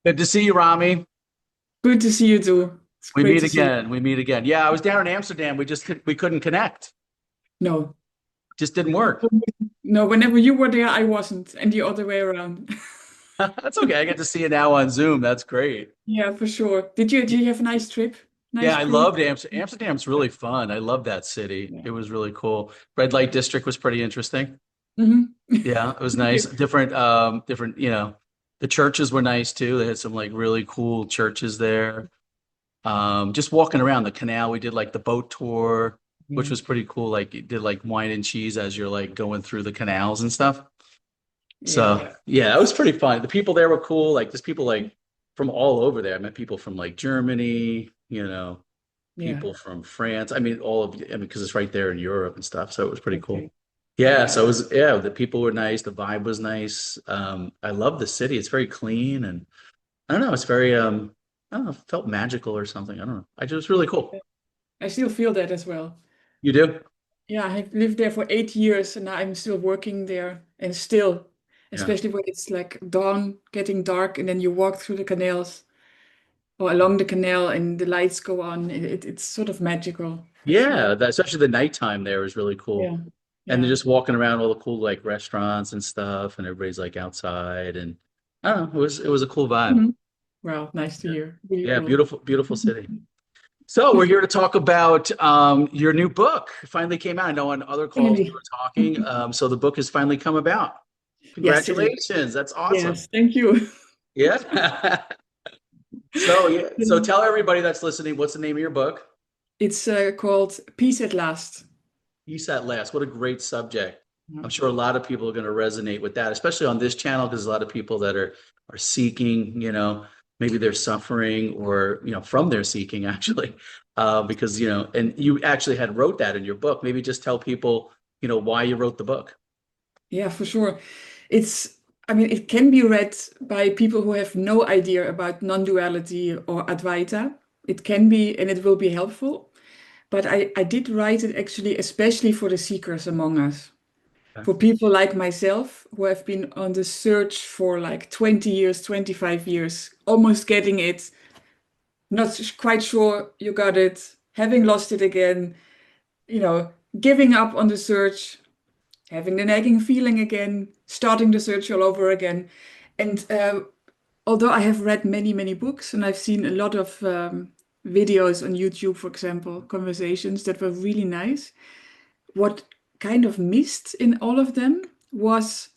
Good to see you, Rami. Good to see you too. It's We great meet to see you. again. We meet again. Yeah, I was down in Amsterdam. We couldn't connect. No, Just didn't work. no, whenever you were there, I wasn't, and the other way around. That's okay. I get to see you now on Zoom. That's great. Yeah, for sure. Did you have a nice trip? Yeah, Nice I cruise? loved Amsterdam. Amsterdam's really fun. I love that city. Yeah. It was really cool. Red Light District was pretty interesting. hmm Yeah, it was nice. Different, the churches were nice too. They had some like really cool churches there. Just walking around the canal, we did like the boat tour, which Yeah. was pretty cool. Like you did like wine and cheese as you're like going through the canals and stuff. Yeah. So yeah, it was pretty fun. The people there were cool. Like there's people like from all over there. I met people from like Germany, Yeah. people from France. Because it's right there in Europe and stuff. So it was pretty cool. Okay. Yeah, Yeah. so it was, yeah, the people were nice, the vibe was nice. I love the city. It's very clean and I don't know, it's very I don't know, it felt magical or something. I don't know. I just really cool. I still feel that as well. You do? Yeah, I've lived there for 8 years and I'm still working there and still, Yeah. especially when it's like dawn, getting dark, and then you walk through the canals or along the canal and the lights go on. It's sort of magical for sure. Yeah, that, especially the nighttime there is really cool. Yeah. And they're Yeah. just walking around all the cool like restaurants and stuff, and everybody's like outside, and I don't know, it was a cool vibe. Mhm. Wow, nice to Yeah, hear. Really yeah, cool. beautiful, beautiful city. So we're here to talk about your new book. It finally came out. I know on other calls we Finally. were talking. So the book has finally come about. Yes, it is. Congratulations. That's awesome. Yes, thank you. Yeah. So yeah, so tell everybody that's listening, what's the name of your book? It's called Peace at Last. Peace at Last. What a great subject. Yeah. I'm sure a lot of people are going to resonate with that, especially on this channel, because a lot of people that are seeking, maybe they're suffering or, from their seeking actually. Because, and you actually had wrote that in your book. Maybe just tell people, why you wrote the book. Yeah, for sure. It's, I mean, it can be read by people who have no idea about non-duality or Advaita. It can be, and it will be helpful. But I did write it actually, especially for the seekers among us. Okay. For people like myself who have been on the search for like 20 years, 25 years, almost getting it, not quite sure you got it, having lost it again, you know, giving up on the search, having the nagging feeling again, starting the search all over again. And although I have read many, many books and I've seen a lot of videos on YouTube, for example, conversations that were really nice, what kind of missed in all of them was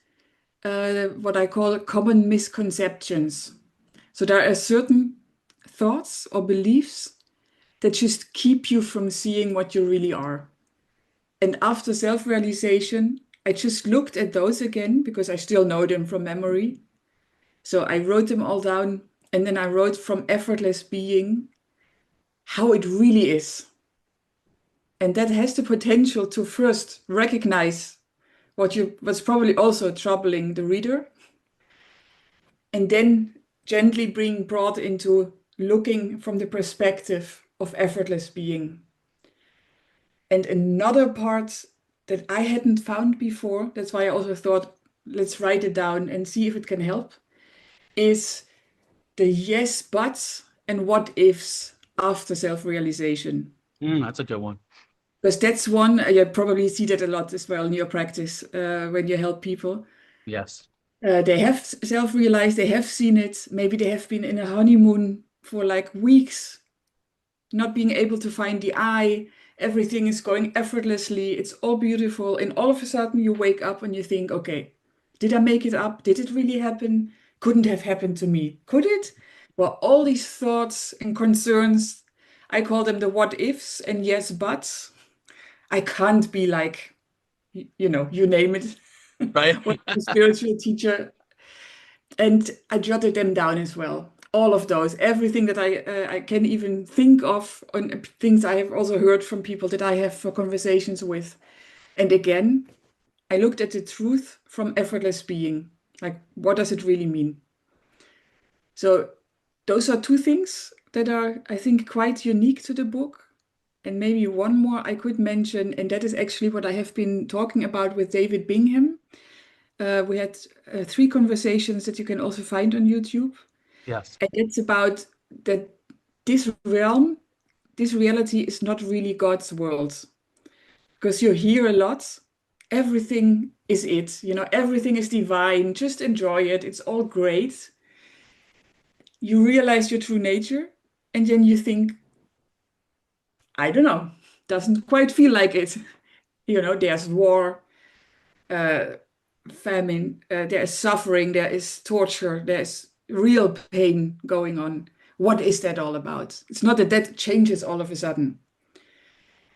what I call common misconceptions. So there are certain thoughts or beliefs that just keep you from seeing what you really are. And after self-realization, I just looked at those again because I still know them from memory. So I wrote them all down and then I wrote from effortless being how it really is. And that has the potential to first recognize what's probably also troubling the reader, and then gently being brought into looking from the perspective of effortless being. And another part that I hadn't found before, that's why I also thought, let's write it down and see if it can help, is the yes buts and what ifs after self-realization. That's a good one. Because that's one, you probably see that a lot as well in your practice when you help people. Yes. They have self-realized, they have seen it. Maybe they have been in a honeymoon for like weeks, not being able to find the eye. Everything is going effortlessly. It's all beautiful. And all of a sudden you wake up and you think, okay, did I make it up? Did it really happen? Couldn't have happened to me. Could it? Well, all these thoughts and concerns, I call them the what ifs and yes, buts. I can't be like, you name it, Right? what a spiritual teacher. And I jotted them down as well. All of those, everything that I can even think of, and things I have also heard from people that I have conversations with. And again, I looked at the truth from effortless being. Like, what does it really mean? So those are two things that are, I think, quite unique to the book. And maybe one more I could mention, and that is actually what I have been talking about with David Bingham. We had 3 conversations that you can also find on YouTube. Yes. And it's about that this realm, this reality is not really God's world. Because you hear a lot, everything is it, everything is divine, just enjoy it, it's all great. You realize your true nature, and then you think, I don't know, doesn't quite feel like it. There's war, uh, famine, there is suffering, there is torture, there's real pain going on. What is that all about? It's not that that changes all of a sudden.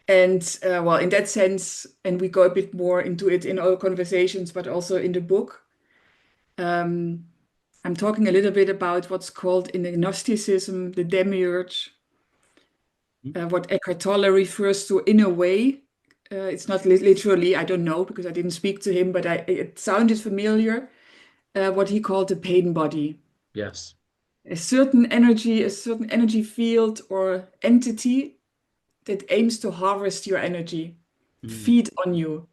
And well, in that sense, and we go a bit more into it in our conversations, but also in the book, um, I'm talking a little bit about what's called in Gnosticism the demiurge, what Eckhart Tolle refers to in a way. It's not literally, I don't know because I didn't speak to him, but it sounded familiar, what he called the pain body. Yes. A certain energy field or entity that aims to harvest your energy, Mm. feed on you.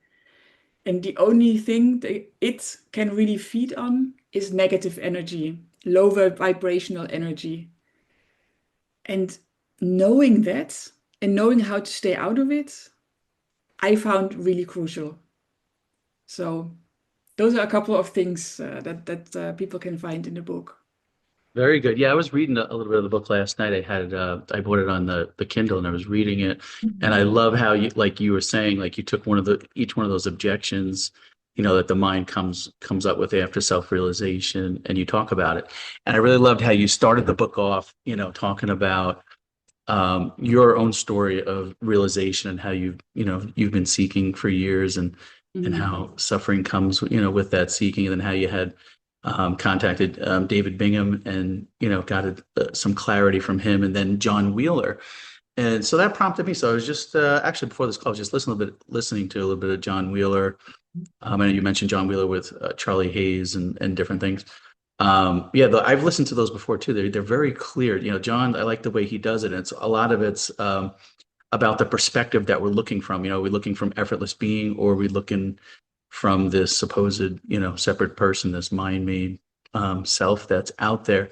And the only thing that it can really feed on is negative energy, lower vibrational energy. And knowing that and knowing how to stay out of it, I found really crucial. So those are a couple of things that people can find in the book. Very good. Yeah, I was reading a little bit of the book last night. I bought it on the Kindle and I was reading it. And I love how you, like you were saying, like you took each one of those objections, that the mind comes up with after self-realization, and you talk about it. And I really loved how you started the book off, talking about your own story of realization and how you've been seeking for years, and Mhm. how suffering comes, with that seeking, and then how you had contacted David Bingham, and got some clarity from him, and then John Wheeler. And so that prompted me. So I was just actually, before this call, I was just listening to a little bit of John Wheeler. I know you mentioned John Wheeler with Charlie Hayes and different things. Yeah, I've listened to those before too. They're very clear. John, I like the way he does it. It's a lot of it's about the perspective that we're looking from. We're looking from effortless being, or we're looking from this supposed, separate person, this mind-made self that's out there.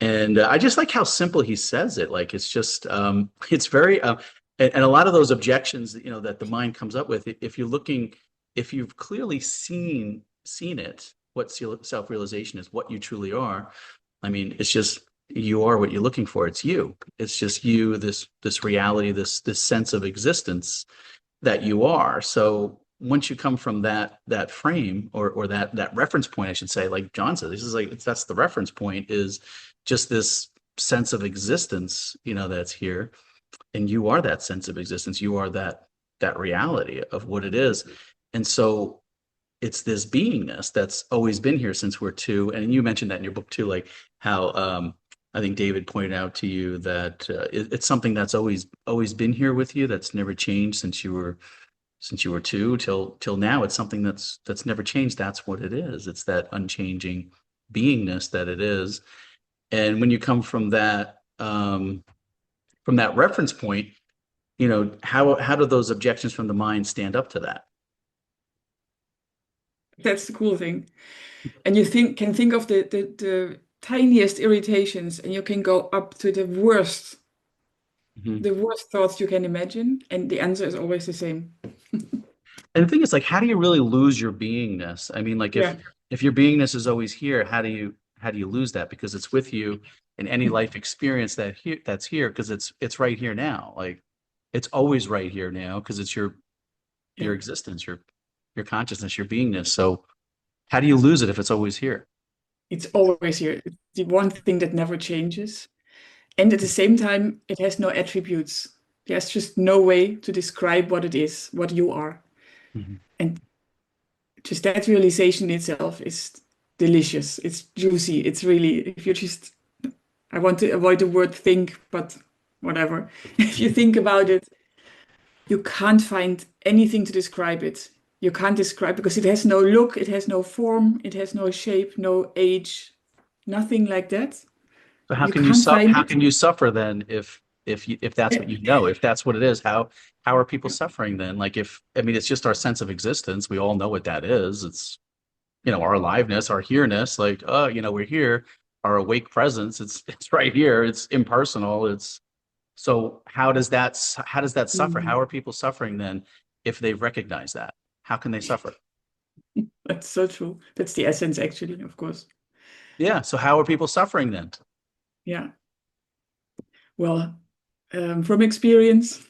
And I just like how simple he says it. Like it's just, it's very, and a lot of those objections, that the mind comes up with, if you've clearly seen it, what self-realization is, what you truly are. I mean, it's just you are what you're looking for. It's you. It's just you. This reality, this sense of existence that you are. So once you come from that frame, or that reference point, I should say, like John said, this is like that's the reference point, is just this sense of existence, that's here, and you are that sense of existence. You are that reality of what it is, and so it's this beingness that's always been here since we're two. And you mentioned that in your book too, like how I think David pointed out to you that it's something that's always been here with you, that's never changed since you were two till now. It's something that's never changed. That's what it is. It's that unchanging beingness that it is. And when you come from that reference point, how do those objections from the mind stand up to that? That's the cool thing. And you can think of the tiniest irritations, and you can go up to Mhm. the worst thoughts you can imagine, and the answer is always the same. And the thing is, like, how do you really lose your beingness? I mean, like, if Yeah. if your beingness is always here, how do you lose that? Because it's with you in any life experience that's here, because it's right here now. Like, it's always right here now, because it's your Yeah. existence, your consciousness, your beingness. So how do you lose it if it's always here? It's always here. It's the one thing that never changes. And at the same time, it has no attributes. There's just no way to describe what it is, what you are. Mhm. And just that realization itself is delicious. It's juicy. It's really, if you just, I want to avoid the word think, but whatever. If you think about it, you can't find anything to describe it. You can't describe because it has no look, it has no form, it has no shape, no age, nothing like that. So how You can you can't su find how it. can you suffer then, if if that's what you know, if that's what it is, how are people suffering then? Like if I mean it's just our sense of existence. We all know what that is. It's our aliveness, our here-ness, like we're here, our awake presence, it's right here, it's impersonal. It's so how does that suffer? Mhm. How are people suffering then if they've recognized that? How can they suffer? That's so true. That's the essence, actually, of course. Yeah. So how are people suffering then? Yeah. Well, from experience,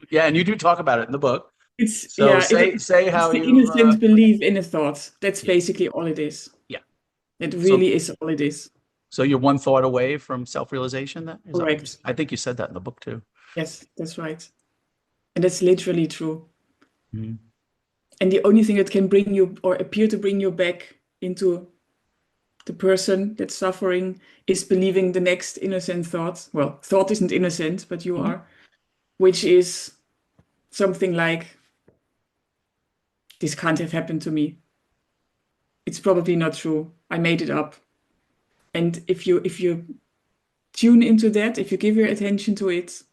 Yeah, and you do talk about it in the book. it's So yeah, say it's how the you've innocent belief in a thought. That's yeah, basically all it is. yeah. It So really is all it is. so you're one thought away from self-realization then? Is that what you Correct. I think you said that in the book too. Yes, that's right. And that's literally true. Mhm. And the only thing that can bring you or appear to bring you back into the person that's suffering is believing the next innocent thought. Well, thought isn't innocent, but you Mhm. are, which is something like, this can't have happened to me. It's probably not true. I made it up. And if you tune into that, if you give your attention to it,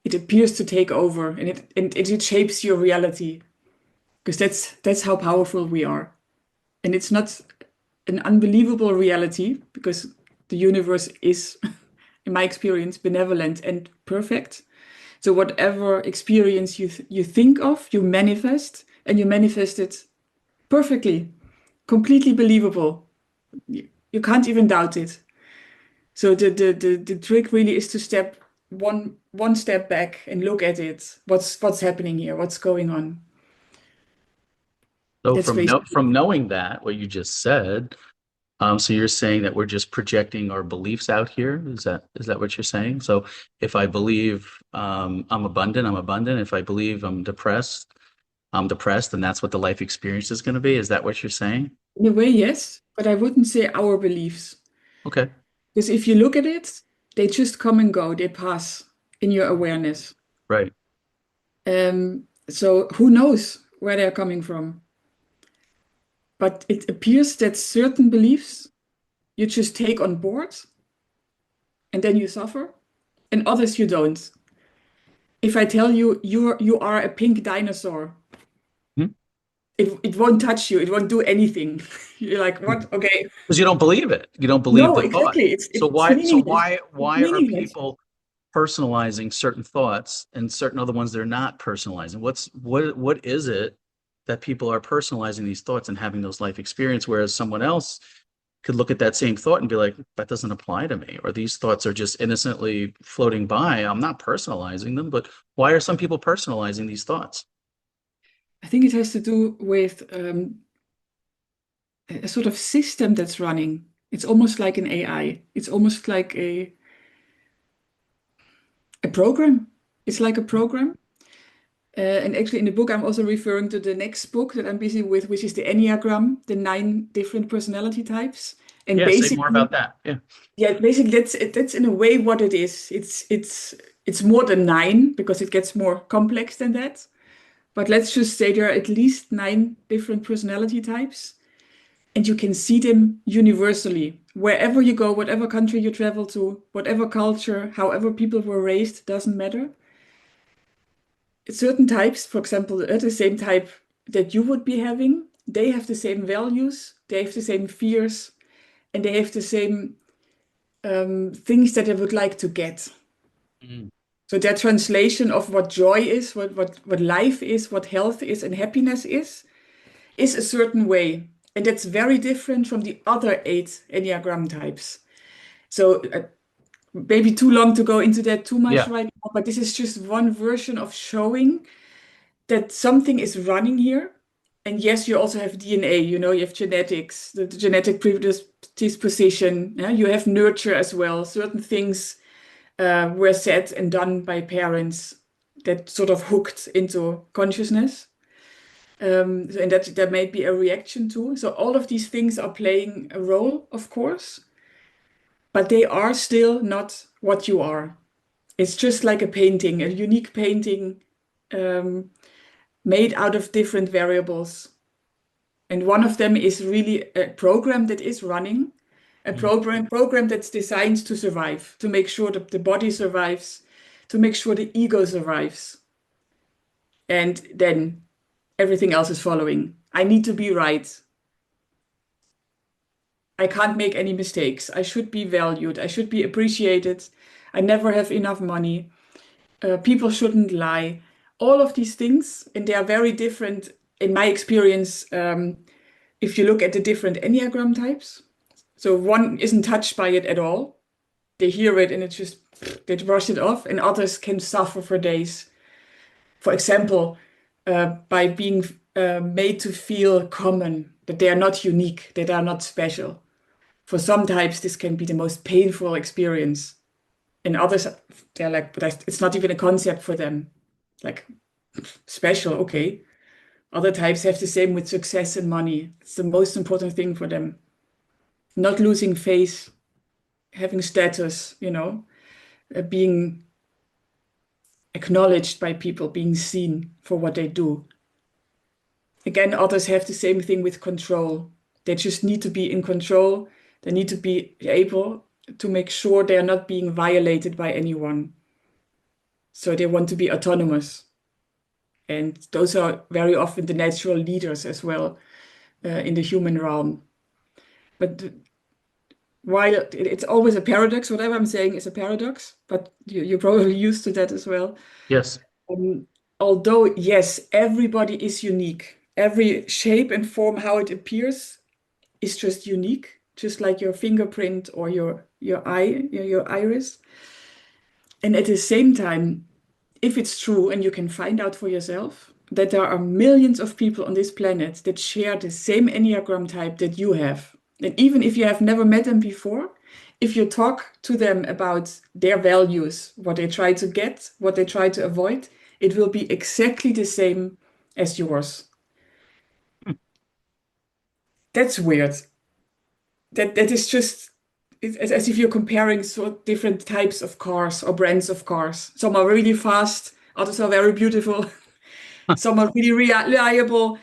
it appears to take over and it shapes your reality. Because that's how powerful we are. And it's not an unbelievable reality because the universe is, in my experience, benevolent and perfect. So whatever experience you think of, you manifest, and you manifest it perfectly, completely believable. You can't even doubt it. So the trick really is to step one step back and look at it. What's happening here? What's going on? So That's from basically. knowing that, what you just said, so you're saying that we're just projecting our beliefs out here? Is that what you're saying? So if I believe I'm abundant, I'm abundant. If I believe I'm depressed, and that's what the life experience is going to be. Is that what you're saying? In a way, yes, but I wouldn't say our beliefs. Okay, Because if you look at it, they just come and go, they pass in your awareness. right. So who knows where they're coming from? But it appears that certain beliefs you just take on board and then you suffer, and others you don't. If I tell you you are a pink dinosaur, Hmm? it won't touch you, it won't do anything. You're like, what? Okay. Because you don't believe it. You don't believe No, the thought. exactly. So It's why so meaningless. why It's why are meaningless. people personalizing certain thoughts and certain other ones they're not personalizing? What is it that people are personalizing these thoughts and having those life experience, whereas someone else could look at that same thought and be like, that doesn't apply to me, or these thoughts are just innocently floating by. I'm not personalizing them, but why are some people personalizing these thoughts? I think it has to do with a sort of system that's running. It's almost like an AI. It's almost like a program. It's like a program. And actually, in the book, I'm also referring to the next book that I'm busy with, which is the Enneagram, the 9 different personality types. And Yeah, say more basically, about that. Yeah. yeah, basically that's in a way what it is. It's more than 9 because it gets more complex than that. But let's just say there are at least 9 different personality types. And you can see them universally. Wherever you go, whatever country you travel to, whatever culture, however people were raised, doesn't matter. Certain types, for example, the same type that you would be having, they have the same values, they have the same fears, and they have the same things that they would like to get. Mm. So their translation of what joy is, what life is, what health is, and happiness is a certain way. And that's very different from the other 8 Enneagram types. So maybe too long to go into that too much Yeah. right now, but this is just one version of showing that something is running here. And yes, you also have DNA, you have genetics, the genetic predisposition. Yeah? You have nurture as well. Certain things were said and done by parents that sort of hooked into consciousness. And that there may be a reaction to. So all of these things are playing a role, of course, but they are still not what you are. It's just like a painting, a unique painting um, made out of different variables. And one of them is really a program that is running. A Mm. program that's designed to survive, to make sure that the body survives, to make sure the ego survives. And then everything else is following. I need to be right. I can't make any mistakes. I should be valued. I should be appreciated. I never have enough money. People shouldn't lie. All of these things, and they are very different in my experience. If you look at the different Enneagram types, so one isn't touched by it at all. They hear it and they brush it off, and others can suffer for days. For example, by being made to feel common, that they are not unique, that they are not special. For some types, this can be the most painful experience. In others, they're like, but it's not even a concept for them. Like, special, okay. Other types have the same with success and money. It's the most important thing for them. Not losing face, having status, being acknowledged by people, being seen for what they do. Again, others have the same thing with control. They just need to be in control. They need to be able to make sure they are not being violated by anyone. So they want to be autonomous. And those are very often the natural leaders as well in the human realm. But while it's always a paradox, whatever I'm saying is a paradox, but you're probably used to that as well. Yes. Um, Although, yes, everybody is unique. Every shape and form, how it appears, is just unique, just like your fingerprint or your eye, your iris. And at the same time, if it's true and you can find out for yourself that there are millions of people on this planet that share the same Enneagram type that you have, and even if you have never met them before, if you talk to them about their values, what they try to get, what they try to avoid, it will be exactly the same as yours. That's weird. That is just it's as if you're comparing different types of cars or brands of cars. Some are really fast, others are very beautiful, some are really reliable,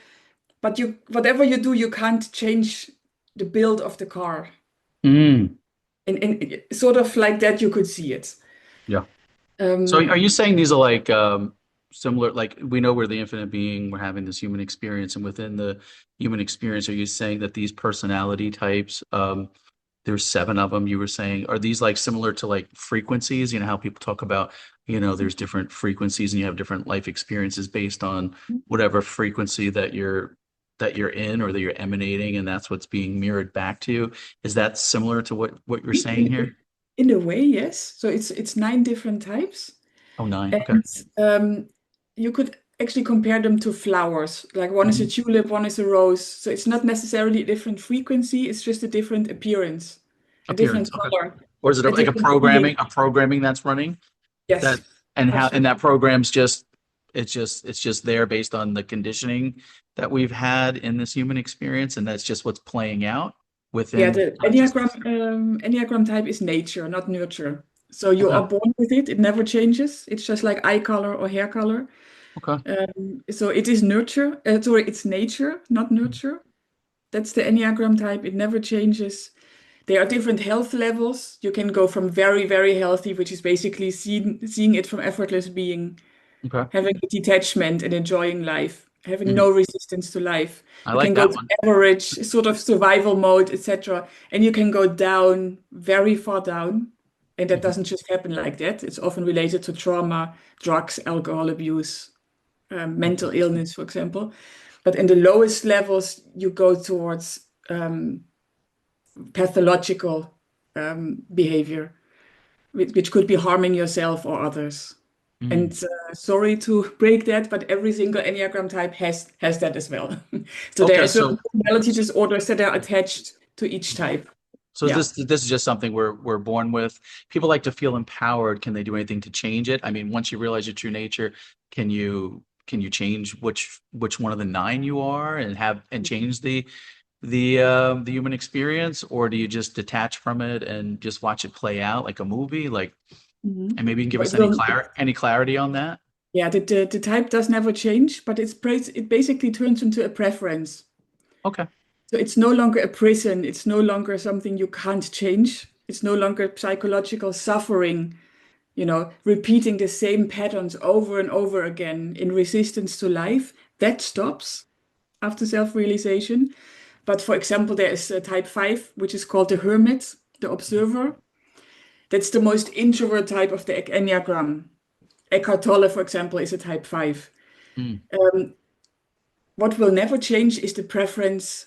but whatever you do, you can't change the build of the car. Mm. And sort of like that, you could see it. Yeah. So are Um, you saying these are like similar, like we know we're the infinite being, we're having this human experience, and within the human experience, are you saying that these personality types, there's seven of them, you were saying, are these like similar to like frequencies? You know how people talk about, there's different frequencies and you have different life experiences based on whatever frequency that you're in or that you're emanating, and that's what's being mirrored back to you. Is that similar to what you're saying in, here? in a way, yes. So it's nine different types. Oh, nine. Okay. And you could actually compare them to flowers. Like one is a Mhm. tulip, one is a rose. So it's not necessarily a different frequency, it's just a different appearance, a different Appearance. Okay. color, Or is it a like a different programming, feeling. a programming that's running that Yes, and that absolutely. program's just it's just there based on the conditioning that we've had in this human experience, and that's just what's playing out Yeah, within the consciousness. Enneagram type is nature, not nurture. So you Okay. are born with it, it never changes. It's just like eye color or hair color. Okay. So it is nurture, sorry, it's nature, not nurture. That's the Enneagram type. It never changes. There are different health levels. You can go from very, very healthy, which is basically seeing it from effortless being, Okay. having a detachment and enjoying life, having Mhm. no resistance to life. I You can like go that to one. average, sort of survival mode, etc. And you can go down, very far down. And that Mhm. doesn't just happen like that. It's often related to trauma, drugs, alcohol abuse, mental illness, for example. But in the lowest levels, you go towards pathological behavior, which could be harming yourself or others. And Mm. sorry to break that, but every single Enneagram type has that as well. So there Okay, are certain so personality disorders that are attached to each type. so Yeah. this is just something we're born with. People like to feel empowered. Can they do anything to change it? I mean, once you realize your true nature, can you change which one of the nine you are and have and change the human experience, or do you just detach from it and just watch it play out like a movie? Like, Mhm. and maybe you can give It us any will, clarity on that? yeah, the type does never change, but it basically turns into a preference. Okay. So it's no longer a prison. It's no longer something you can't change. It's no longer psychological suffering, repeating the same patterns over and over again in resistance to life. That stops after self-realization. But for example, there is a type 5, which is called the hermit, the observer. That's the most introvert type of the Enneagram. Eckhart Tolle, for example, is a type 5. Mm, Um, what will never change is the preference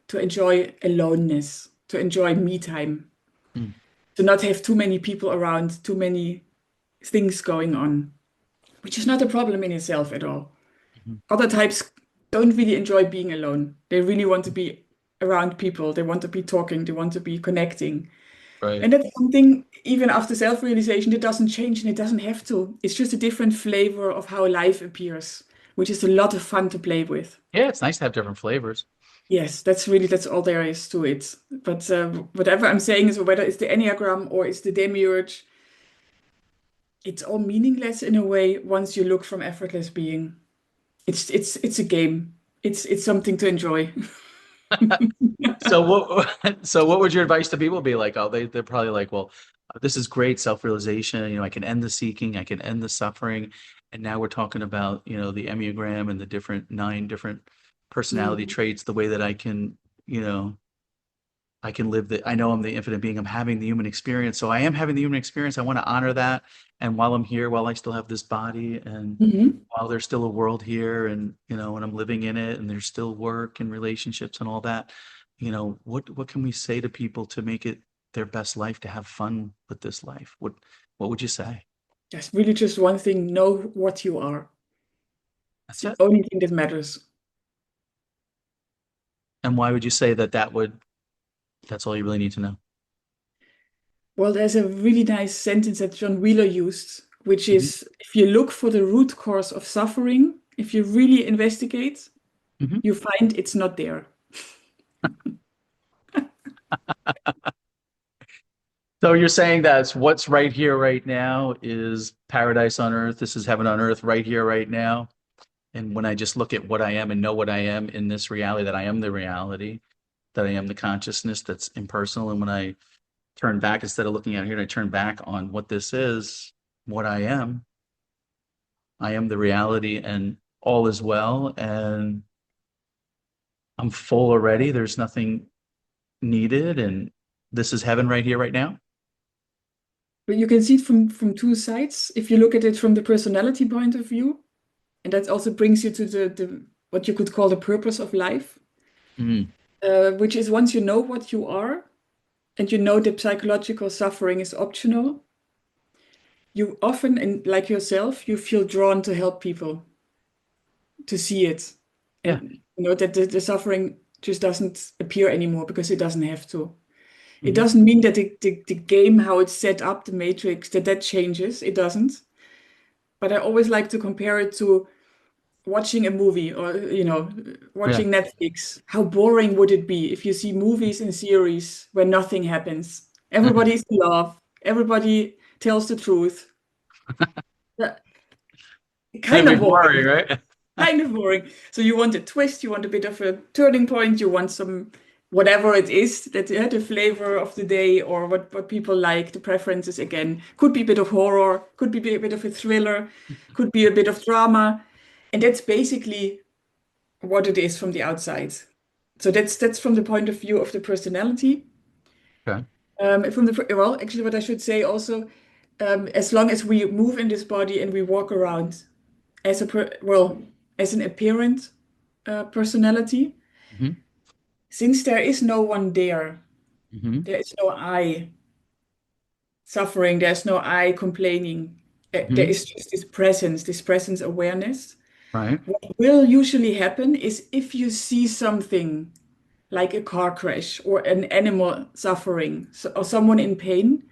to enjoy aloneness, to enjoy me time, mm, to not have too many people around, too many things going on, which is not a problem in itself at all. mhm. Other types don't really enjoy being alone. They really want to be around people. They want to be talking. They want to be connecting. Right. And that's something, even after self-realization, it doesn't change and it doesn't have to. It's just a different flavor of how life appears, which is a lot of fun to play with. Yeah, it's nice to have different flavors. Yes, that's all there is to it. But whatever I'm saying is, whether it's the Enneagram or it's the Demiurge, it's all meaningless in a way once you look from effortless being. It's a game. It's something to enjoy. So what so what would your advice to people be like? Oh, they're probably like, well, this is great self-realization. I can end the seeking, I can end the suffering. And now we're talking about, the Enneagram and the different 9 different personality Mm. traits, the way that you know, I can live I know I'm the infinite being. I'm having the human experience. So I am having the human experience. I want to honor that. And while I'm here, while I still have this body and Mhm. while there's still a world here and, and I'm living in it and there's still work and relationships and all that, what can we say to people to make it their best life, to have fun with this life? What would you say? There's really just one thing, know what you are. It's That's the it. only thing that matters. And why would you say that's all you really need to know? Well, there's a really nice sentence that John Wheeler used, which Hmm. is if you look for the root cause of suffering, if you really investigate, Hmm. you find it's not there. So you're saying that what's right here, right now is paradise on earth. This is heaven on earth right here, right now. And when I just look at what I am and know what I am in this reality, that I am the reality, that I am the consciousness that's impersonal. And when I turn back, instead of looking out here, and I turn back on what this is, what I am the reality, and all is well. And I'm full already. There's nothing needed. And this is heaven right here, right now. But you can see it from two sides. If you look at it from the personality point of view, and that also brings you to the what you could call the purpose of life, Mm, which is once you know what you are and you know that psychological suffering is optional, you often, and like yourself, you feel drawn to help people, to see it. yeah. And you know that the suffering just doesn't appear anymore because it doesn't have to. It Hmm. doesn't mean that the game, how it's set up, the matrix, that changes. It doesn't. But I always like to compare it to watching a movie or, Yeah. watching Netflix. How boring would it be if you see movies and series where nothing happens? Everybody's in love. Everybody tells the truth. Yeah, That'd kind be of boring, boring. right? Kind of boring. So you want a twist, you want a bit of a turning point, you want some whatever it is that the flavor of the day or what people like, the preferences again. Could be a bit of horror, could be a bit of a thriller, could be a bit of drama. And that's basically what it is from the outside. So that's from the point of view of the personality. Okay. From the well, actually, what I should say also, as long as we move in this body and we walk around as as an apparent personality, Hmm. since there is no one there, Hmm. there is no I suffering, there's no I complaining. There Hmm. is just this presence awareness. Right. What will usually happen is if you see something like a car crash or an animal suffering or someone in pain,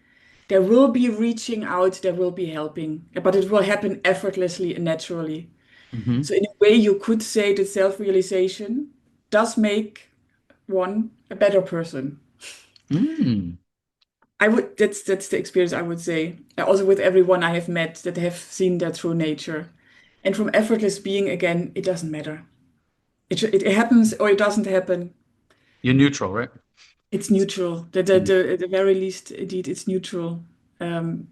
there will be reaching out, there will be helping, but it will happen effortlessly and naturally. Hmm. So, in a way, you could say that self-realization does make one a better person. Mm. That's the experience I would say. Also with everyone I have met that have seen that through nature. And from effortless being again, it doesn't matter. It happens or it doesn't happen. You're neutral, right? It's neutral. Mm. At the very least, indeed, it's neutral. Um,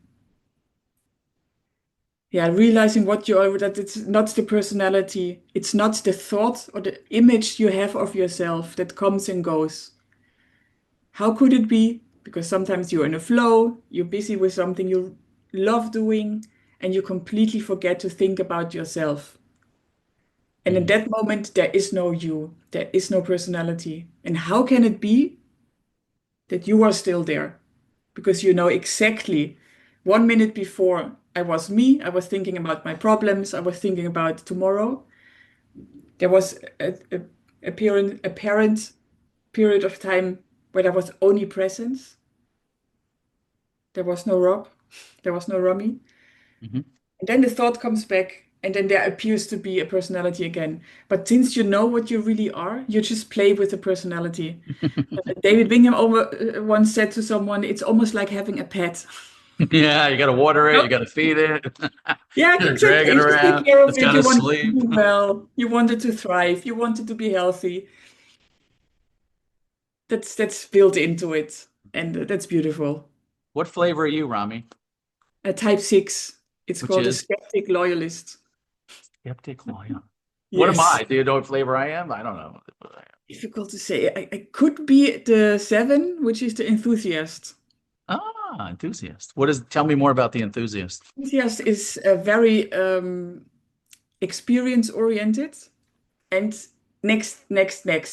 yeah, realizing what you are, that it's not the personality, it's not the thought or the image you have of yourself that comes and goes. How could it be? Because sometimes you're in a flow, you're busy with something you love doing, and you completely forget to think about yourself. And in Mm. that moment, there is no you, there is no personality. And how can it be that you are still there? Because you know exactly 1 minute before I was me, I was thinking about my problems, I was thinking about tomorrow. There was a parent period of time where there was only presence. There was no Rob, there was no Rummy. Mhm. And then the thought comes back, and then there appears to be a personality again. But since you know what you really are, you just play with the personality. David Bingham once said to someone, it's almost like having a pet. Yeah, you got to water it, No? you got to feed it, Yeah, you got to drag exactly. it You just take around. care of It's it. got to You want it to sleep. do well. You want it to thrive. You want it to be healthy. That's built into it, and that's beautiful. What flavor are you, Rami? Type 6. It's Which called a is skeptic loyalist. skeptic lawyer. What am Yes. I? Do you know what flavor I am? I don't know what I am. Difficult to say. I could be the 7, which is the enthusiast. Ah, enthusiast. What is, tell me more about the enthusiast. Enthusiast is very experience oriented and next.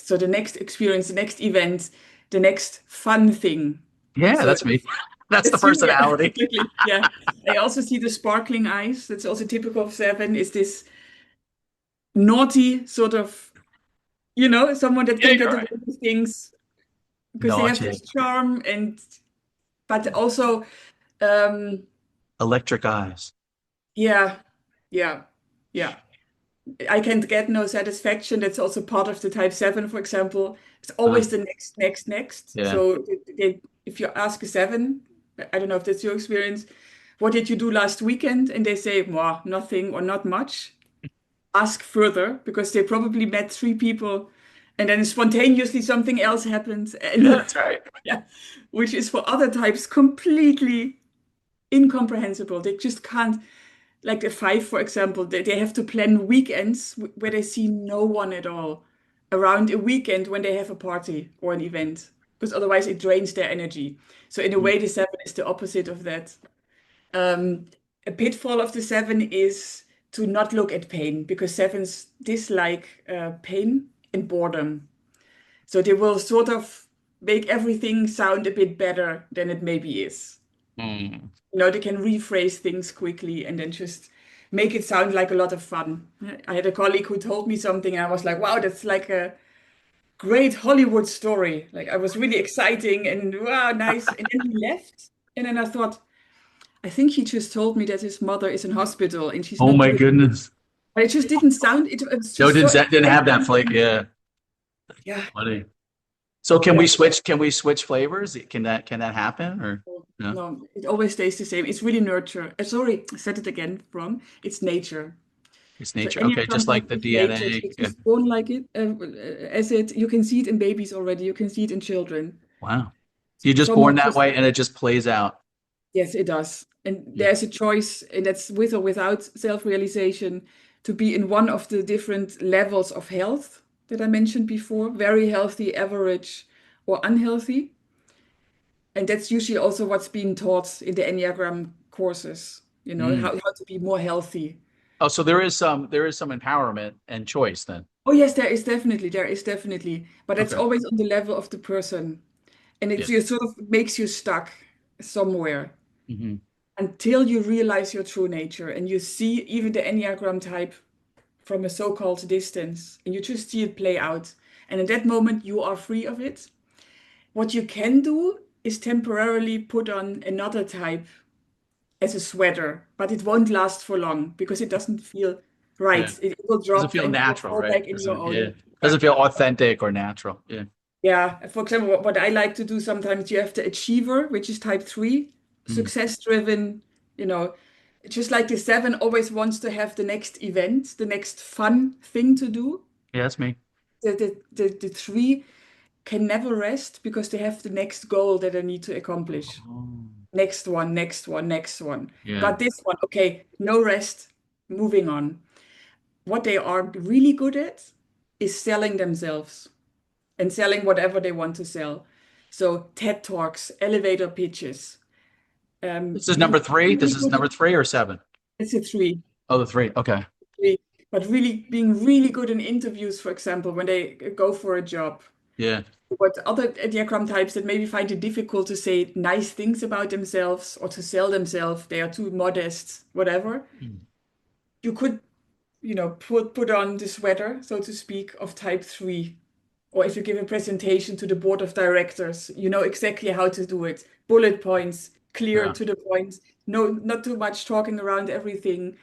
So the next experience, the next event, the next fun thing. Yeah, So that's me. That's the that's you, yeah, personality. exactly. Yeah. I also see the sparkling eyes. That's also typical of 7, is this naughty sort of, someone that Yeah, can you're get away right. with things because they have Naughty. this charm and but also um Electric eyes. yeah, yeah, yeah. I can't get no satisfaction. That's also part of the type 7, for example. It's Uh, always the next. yeah. So if you ask a 7, I don't know if that's your experience, what did you do last weekend? And they say, well, nothing or not much. Ask further because they probably met 3 people and then spontaneously something else happened. Yeah, And that's right. yeah, which is for other types completely incomprehensible. They just can't, like the 5, for example, they have to plan weekends where they see no one at all around a weekend when they have a party or an event, because otherwise it drains their energy. So in a Mm, way, the 7 is the opposite of that. Um, a pitfall of the 7 is to not look at pain because 7s dislike pain and boredom. So they will sort of make everything sound a bit better than it maybe is. mm. They can rephrase things quickly and then just make it sound like a lot of fun. I had a colleague who told me something, and I was like, wow, that's like a great Hollywood story. Like, I was really exciting and wow, nice. And then he left. And then I thought, I think he just told me that his mother is in hospital and she's Oh not my doing. goodness. But it just didn't sound, it was No, just so didn't have that exciting. flavor. Yeah. Yeah, Funny. So yeah. can we switch flavors? Can that happen or no? No, it always stays the same. It's really nurture. Sorry, I said it again wrong. It's nature. It's So nature. Okay, Enneagram just type like the is nature. So DNA. it's Yeah. just born like it, as it. You can see it in babies already. You can see it in children. Wow. You're just Some are born that just, way and it just plays out. yes, it does. And Mm. there's a choice, and that's with or without self-realization, to be in one of the different levels of health that I mentioned before, very healthy, average, or unhealthy. And that's usually also what's being taught in the Enneagram courses, Mm. how to be more healthy. Oh, so there is some empowerment and choice then. Oh, yes, there is definitely, but it's Okay. always on the level of the person. And Yeah. it's just sort of makes you stuck somewhere Hmm. until you realize your true nature and you see even the Enneagram type from a so-called distance and you just see it play out. And in that moment, you are free of it. What you can do is temporarily put on another type as a sweater, but it won't last for long because it doesn't feel Yeah. right. It will Doesn't drop feel and you will natural, fall right? back in your Yeah. own. Doesn't Yeah. feel authentic or natural. Yeah. Yeah, for example, what I like to do sometimes, you have the achiever, which is type 3, Mm. success driven, you know, just like the 7 always wants to have the next event, the next fun thing to do. Yeah, that's me. The 3 can never rest because they have the next goal that they need to accomplish. Oh, Next one, next one, next one. yeah. Got this one. Okay, no rest. Moving on. What they are really good at is selling themselves and selling whatever they want to sell. So TED Talks, elevator pitches, This is being number three. really This is good at, number three or seven. it's a three, Oh, the three. Okay. three, but really being really good in interviews, for example, when they go for a job. Yeah. What other Enneagram types that maybe find it difficult to say nice things about themselves or to sell themselves, they are too modest, whatever. Mm. You could, put on the sweater, so to speak, of type 3. Or if you give a presentation to the board of directors, you know exactly how to do it. Bullet points, clear Yeah. to the point, no, not too much talking around everything,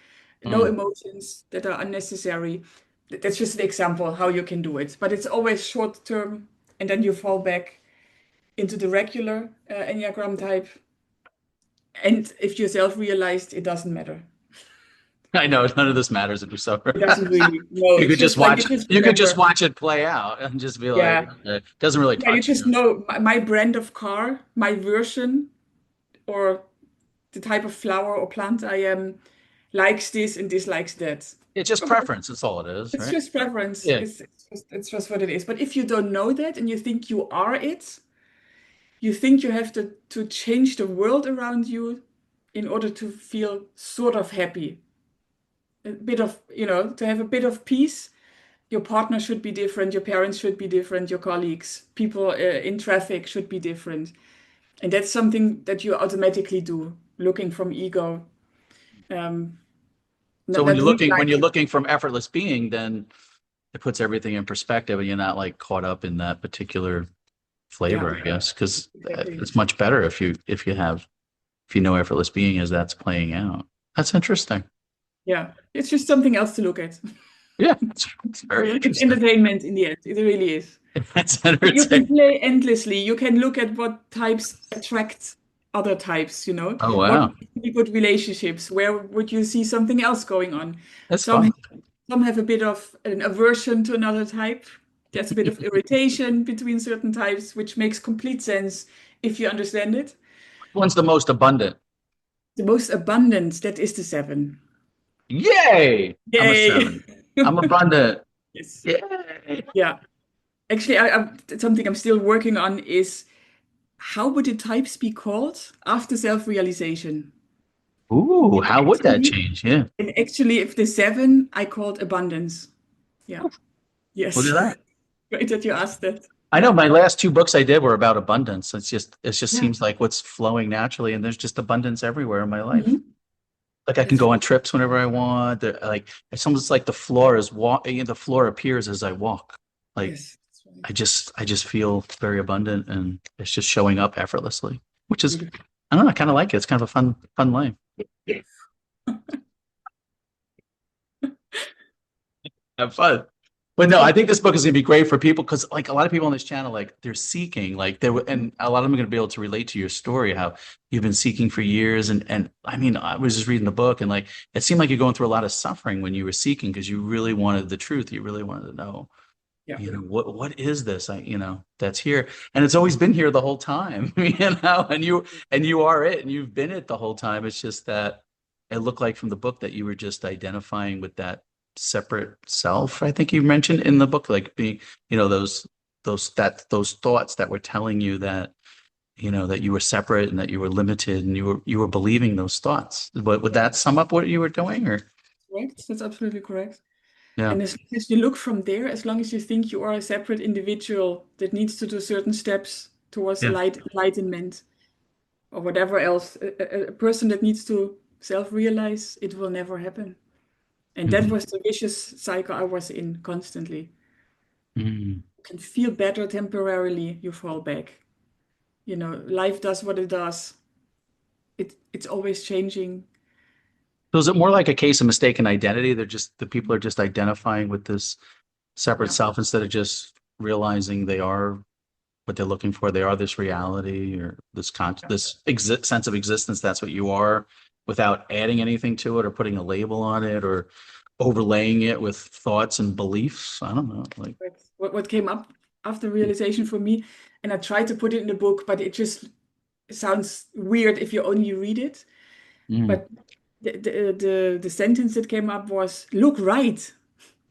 no Mm. emotions that are unnecessary. That's just an example how you can do it. But it's always short term, and then you fall back into the regular Enneagram type. And if you're self-realized, it doesn't matter. I know none of this matters if you suffer. It doesn't really. No, You it's could just just like you watch. just You could just remember. watch it play out and just be like, Yeah. it doesn't really Yeah, you touch just you. know my brand of car, my version, or the type of flower or plant I am likes this and dislikes that. It's just Okay, preference. That's all it is, it's right? just preference. Yeah. It's just what it is. But if you don't know that and you think you are it, you think you have to change the world around you in order to feel sort of happy. A bit of, to have a bit of peace. Your partner should be different, your parents should be different, your colleagues, people in traffic should be different. And that's something that you automatically do, looking from ego. Um, So not, not really when like, you're looking from effortless being, then it puts everything in perspective, and you're not like caught up in that particular yeah, flavor, I guess, because exactly. it's much better if you know effortless being as that's playing out. That's interesting. Yeah, it's just something else to look at. Yeah, it's very It's interesting. entertainment in the end. It really is. That's You can entertaining. play endlessly. You can look at what types attract other types. Oh What wow, would be good relationships? Where would you see something else going on? that's Some fun. some have a bit of an aversion to another type. There's a bit of irritation between certain types, which makes complete sense if you understand it. One's the most abundant. The most abundant, that is the 7. Yay! I'm a Yay! seven. I'm abundant. Yes. Yay! Yeah. Actually, something I'm still working on is how would the types be called after self-realization? Ooh, And how would that actually, change? Yeah. and actually, if the 7, I called abundance. Yeah. Look Yes. at that. Great that you asked that. I know my last two books I did were about abundance. It just Yeah. seems like what's flowing naturally, and there's just abundance everywhere in my life. Mhm. Like I can That's go on really, trips whenever I want. Like it's almost like the floor appears as I walk. Like yes. That's right. I just feel very abundant, and it's just showing up effortlessly, which is Beautiful. I don't know, I kind of like it. It's kind of a fun life. Yes. Have fun. But no, I think this book is going to be great for people because, like, a lot of people on this channel, like, they're seeking, like, and a lot of them are going to be able to relate to your story, how you've been seeking for years. And I mean, I was just reading the book, and like, it seemed like you're going through a lot of suffering when you were seeking because you really wanted the truth. You really wanted to know, Yeah. what is this? That's here, and it's always been here the whole time, and you are it, and you've been it the whole time. It's just that it looked like from the book that you were just identifying with that separate self. I think you mentioned in the book, like being, those thoughts that were telling you that, that you were separate and that you were limited and you were believing those thoughts. But would that sum up what you were doing or? Correct. That's absolutely correct. Yeah. And as long as you look from there, as long as you think you are a separate individual that needs to do certain steps towards Yeah. enlightenment or whatever else, a person that needs to self-realize, it will never happen. And that Mhm. was the vicious cycle I was in constantly. Mhm. You can feel better temporarily, you fall back. Life does what it does. It's always changing. So is it more like a case of mistaken identity? The people are just identifying with this separate Yeah. self instead of just realizing they are what they're looking for. They are this reality or Yeah. sense of existence. That's what you are without adding anything to it or putting a label on it or overlaying it with thoughts and beliefs. I don't know. Like, Right. What came up? after realization for me. And I tried to put it in the book, but it just sounds weird if you only read it. Mm. But the sentence that came up was look right.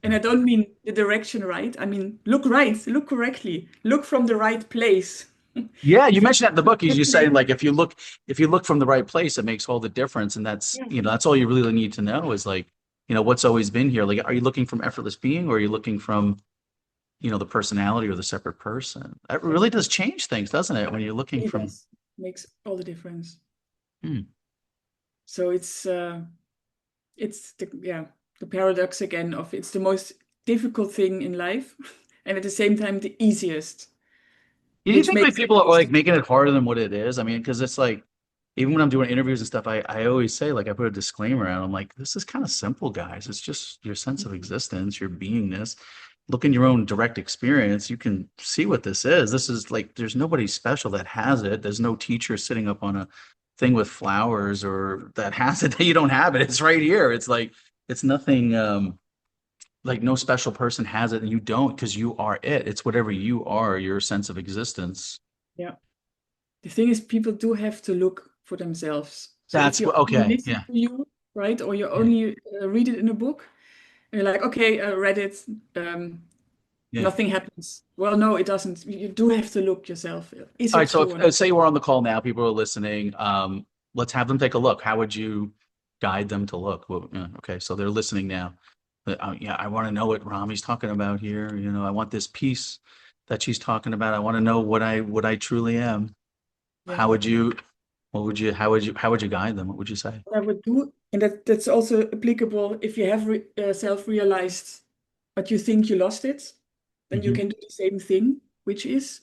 And I don't mean the direction right. I mean look right, look correctly, look from the right place. Yeah, you If you mentioned that in the book. Is that you saying place, like if you look from the right place, it makes all the difference, and that's yeah, that's all you really need to know is like what's always been here. Like, are you looking from effortless being, or are you looking from the personality or the separate person? That yeah, really does change things, doesn't it? When you're looking it from. does. Makes all the difference. Hmm. So it's the paradox again of it's the most difficult thing in life and at the same time the easiest, Do you which think like makes it people are like just making it harder than what it is? I mean, because it's like even when I'm doing interviews and stuff, I always say like I put a disclaimer out. I'm like, this is kind of simple, guys. It's just your sense of existence, your beingness. Look in your own direct experience. You can see what this is. This is like there's nobody special that has it. There's no teacher sitting up on a thing with flowers or that has it that you don't have it. It's right here. It's like it's nothing like no special person has it and you don't because you are it. It's whatever you are, your sense of existence. yeah. The thing is, people do have to look for themselves. So if That's you what, only okay. listen Yeah. to you, right, or you Yeah. only read it in a book, and you're like, okay, I read it, Yeah. nothing happens. Well, no, it doesn't. You do have to look yourself. Is All it right. So true if or not? say we're on the call now, people are listening. Let's have them take a look. How would you guide them to look? Well, yeah, okay. So they're listening now. Yeah, I want to know what Rami's talking about here. I want this piece that she's talking about. I want to know what I truly am. Yeah. How would you, how would you guide them? What would you say? What I would do, and that's also applicable if you have self-realized, but you think you lost it, then you Hmm. can do the same thing, which is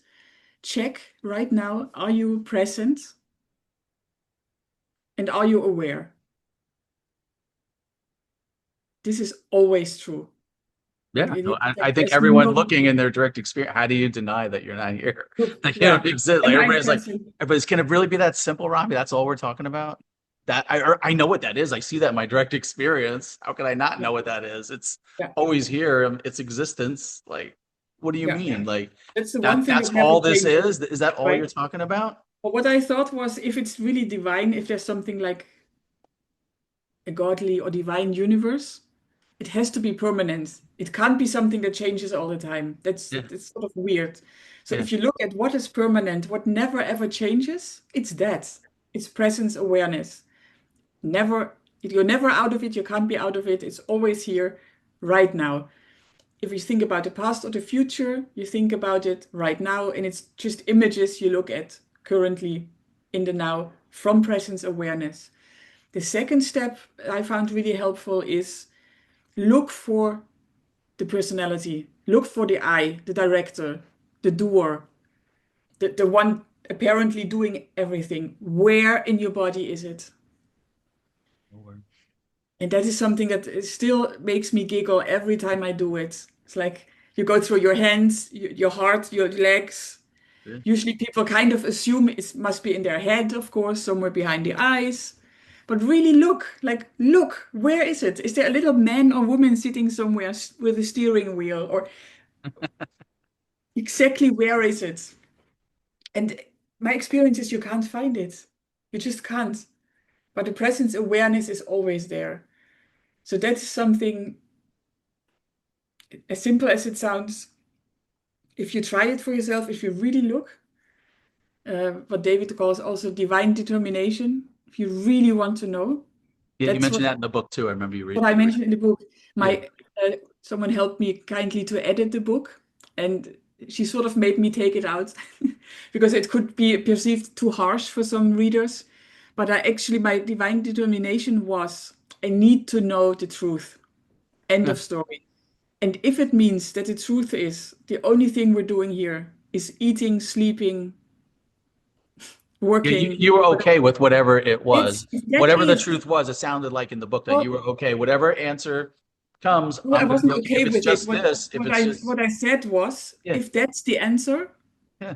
check right now, are you present and are you aware? This is always true. Like Yeah, no, I like think there's everyone no looking in their direct experience, how do you deny that you're not here? look, Like you don't yeah. exist. Like Am I everybody's like, present? can it really be that simple, Robbie? That's all we're talking about? That I know what that is. I see that in my direct experience. How can I not Yeah, know what that is? It's yeah, always here. Its existence. Like, what do you yeah. mean? Like That's the one that thing that's that never all this changes, is? Is that all you're right? talking about? But what I thought was if it's really divine, if there's something like a godly or divine universe, it has to be permanent. It can't be something that changes all the time. Yeah, That's sort of weird. So yeah. if you look at what is permanent, what never ever changes, it's that. It's presence awareness. Never, you're never out of it, you can't be out of it. It's always here right now. If you think about the past or the future, you think about it right now, and it's just images you look at currently in the now from presence awareness. The second step I found really helpful is look for the personality, look for the I, the director, the doer, the one apparently doing everything. Where in your body is it? And that is something that still makes me giggle every time I do it. It's like you go through your hands, your heart, your legs. Yeah. Usually people kind of assume it must be in their head, of course, somewhere behind the eyes. But really look, where is it? Is there a little man or woman sitting somewhere with a steering wheel? Or exactly where is it? And my experience is you can't find it. You just can't. But the presence awareness is always there. So that's something as simple as it sounds. If you try it for yourself, if you really look, what David calls also divine determination, if you really want to know, Yeah, you that's mentioned that in the book too. I remember you what read I you read. mentioned in the book. Yeah. My someone helped me kindly to edit the book, and she sort of made me take it out because it could be perceived too harsh for some readers. But my divine determination was I need to know the truth. End Yeah. of story. And if it means that the truth is the only thing we're doing here is eating, sleeping, Yeah, you, working, you were whatever, okay with whatever it was. if that Whatever the is, truth was, it sounded like in the book that you well, were okay. Whatever answer comes, well, I I'm gonna be wasn't okay. okay If it's with it. just this, if it's just What I said was, yeah, if that's the answer, yeah,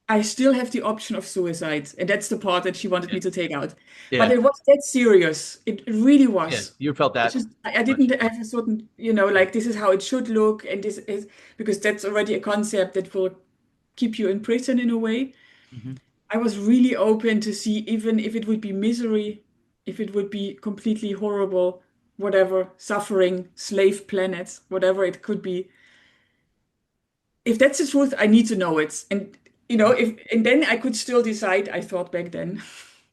I still have the option of suicide, and that's the part that she wanted Yeah. me to take out. But Yeah. it was that serious. It really Yeah. was. You felt It's that just I much. didn't have a certain, like this is how it should look, and this is because that's already a concept that will keep you in prison in a way. Hmm. I was really open to see even if it would be misery, if it would be completely horrible, whatever, suffering, slave planet, whatever it could be. If that's the truth, I need to know it. And if and then I could still decide, I thought back then,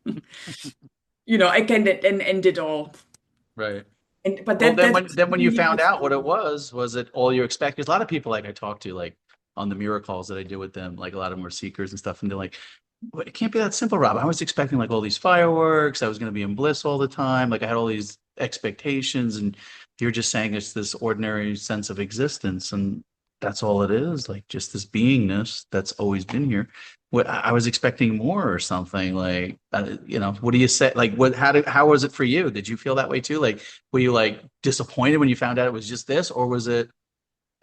I can then end it all. Right. And but Well, that then that when was then when you really found the out what it struggle. was it all you expect? Because a lot of people like I talk to, like on the mirror calls that I do with them, like a lot of them are seekers and stuff, and they're like, well, it can't be that simple, Rob. I was expecting like all these fireworks. I was going to be in bliss all the time. Like I had all these expectations, and you're just saying it's this ordinary sense of existence, and that's all it is. Like just this beingness that's always been here. What I was expecting more or something. Like, what do you say? Like, what? How was it for you? Did you feel that way too? Like, were you like disappointed when you found out it was just this, or was it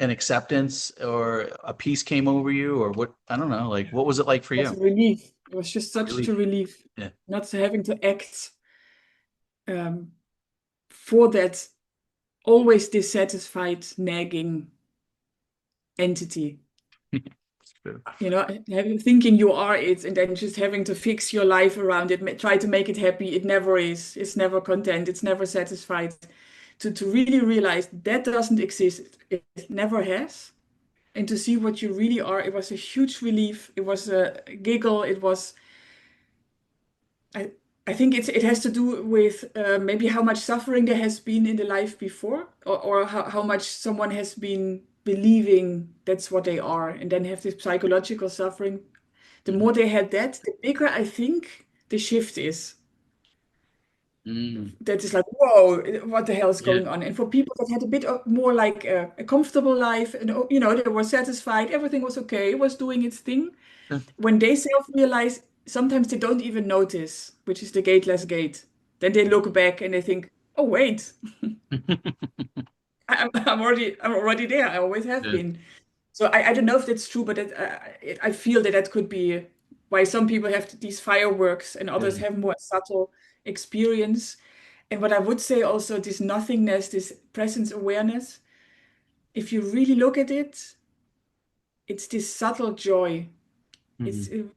an acceptance, or a peace came over you, or what? I don't know. Like, what was it like for It was you? a relief. It was just such a Relief. relief Yeah. not having to act um, for that always dissatisfied, nagging entity. Thinking you are it and then just having to fix your life around it, try to make it happy. It never is. It's never content. It's never satisfied. To really realize that doesn't exist. It never has. And to see what you really are, it was a huge relief. It was a giggle. I, I think it has to do with maybe how much suffering there has been in the life before, or how much someone has been believing that's what they are, and then have this psychological suffering. The Mhm. more they had that, the bigger I think the shift is. Mm. That is like, whoa, what the hell is Yeah. going on? And for people that had a bit of more like a comfortable life, and they were satisfied, everything was okay, it was doing its thing. Yeah. When they self-realize, sometimes they don't even notice, which is the gateless gate. Then they look back and they think, oh wait, I'm already there. I always have Yeah. been. So I don't know if that's true, but I feel that could be why some people have these fireworks and others Yeah. have more subtle experience. And what I would say also, this nothingness, this presence awareness, if you really look at it, it's this subtle joy. It's Mhm.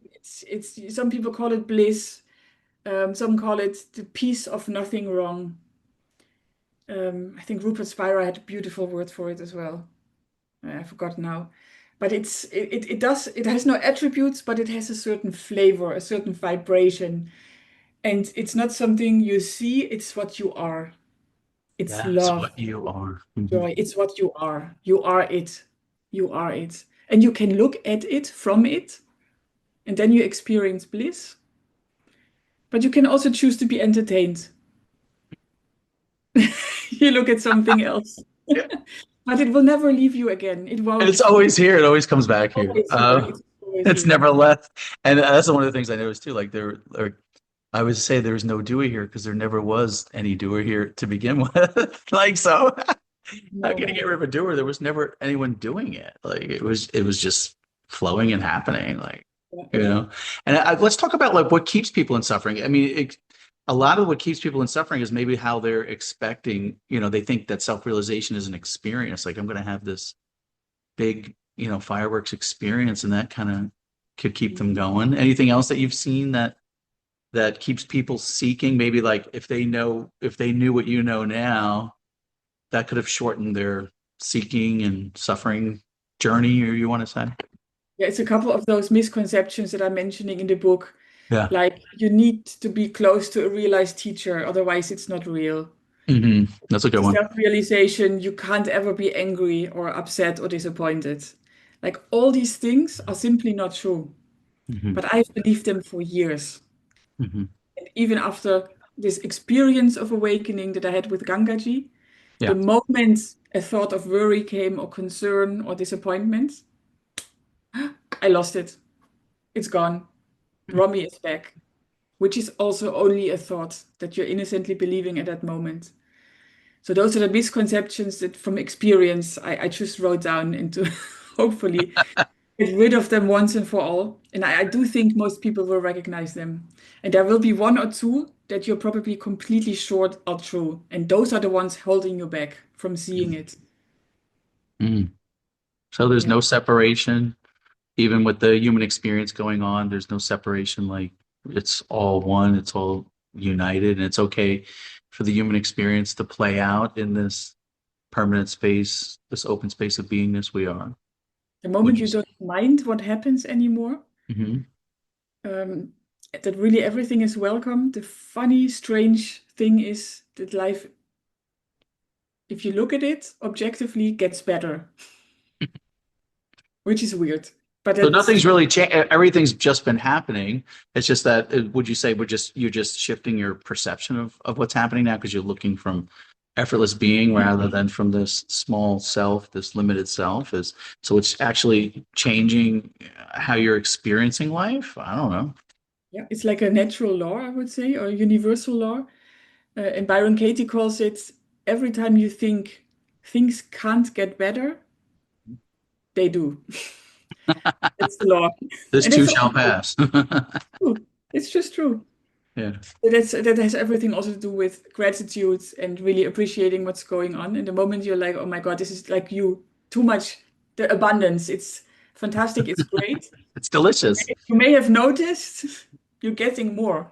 it's some people call it bliss, some call it the peace of nothing wrong. I think Rupert Spira had a beautiful word for it as well. I forgot now. But it has no attributes, but it has a certain flavor, a certain vibration. And it's not something you see, it's what you are. It's That's love, what you are. Mhm. joy. It's what you are. You are it. You are it. And you can look at it from it, and then you experience bliss. But you can also choose to be entertained. You look at something else. Yeah. But it will never leave you again. It It's won't. always here. It always comes It's back here. always here. It's always It's here. never left. And that's one of the things I noticed too. Like I would say there's no doer here because there never was any doer here to begin with. Like, so how can you No. get rid of a doer? There was never anyone doing it. Like it was just flowing and happening. Like, Yeah. you know, and let's talk about like what keeps people in suffering. I mean, a lot of what keeps people in suffering is maybe how they're expecting, they think that self-realization is an experience. Like I'm going to have this big, fireworks experience, and that kind of could keep them going. Anything else that you've seen that keeps people seeking? Maybe like if they knew what you know now, that could have shortened their seeking and suffering journey, or you want to say? Yeah, it's a couple of those misconceptions that I'm mentioning in the book. Yeah. Like you need to be close to a realized teacher, otherwise it's not real. That's a good The one. self-realization, you can't ever be angry or upset or disappointed. Like all these things are simply not true. Hmm. But I've believed them for years. Hmm. And even after this experience of awakening that I had with Gangaji, the Yeah. moment a thought of worry came or concern or disappointment, I lost it. It's gone. Romy is back, which is also only a thought that you're innocently believing at that moment. So those are the misconceptions that from experience I just wrote down into hopefully get rid of them once and for all. And I do think most people will recognize them. And there will be one or two that you're probably completely short or true. And those are the ones holding you back from seeing it. Mm. So there's Yeah. no separation, even with the human experience going on. There's no separation. Like it's all one. It's all united, and it's okay for the human experience to play out in this permanent space, this open space of beingness we are. The Would moment you you say? don't mind what happens anymore, Hmm. um, that really everything is welcome. The funny, strange thing is that life, if you look at it objectively, gets better, which is weird. But So it's nothing's really changed. Everything's just been happening. It's just that, would you say you're just shifting your perception of what's happening now because you're looking from effortless being rather than from this small self, this limited self is so it's actually changing how you're experiencing life. I don't know. yeah, it's like a natural law, I would say, or a universal law. And Byron Katie calls it every time you think things can't get better, they do. It's the law. This And too it's shall also pass. true. It's just true. Yeah. That has everything also to do with gratitude and really appreciating what's going on. And the moment you're like, oh my God, this is like you, too much, the abundance. It's fantastic. It's great. It's delicious. You may have noticed you're getting more.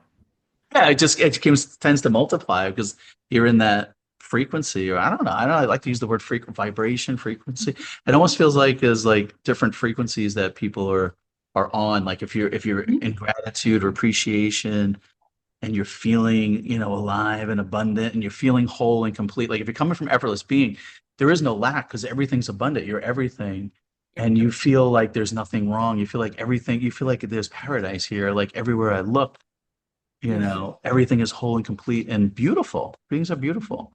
Yeah, tends to multiply because you're in that frequency, or I don't know. I don't know. I like to use the word vibration, frequency. It almost feels like there's like different frequencies that people are on. Like if you're Mhm. in gratitude or appreciation and you're feeling, alive and abundant and you're feeling whole and complete. Like if you're coming from effortless being, there is no lack because everything's abundant. You're everything. Yeah. And you feel like there's nothing wrong. You feel like there's paradise here. Like everywhere I look, Yes. everything is whole and complete and beautiful. Things are beautiful.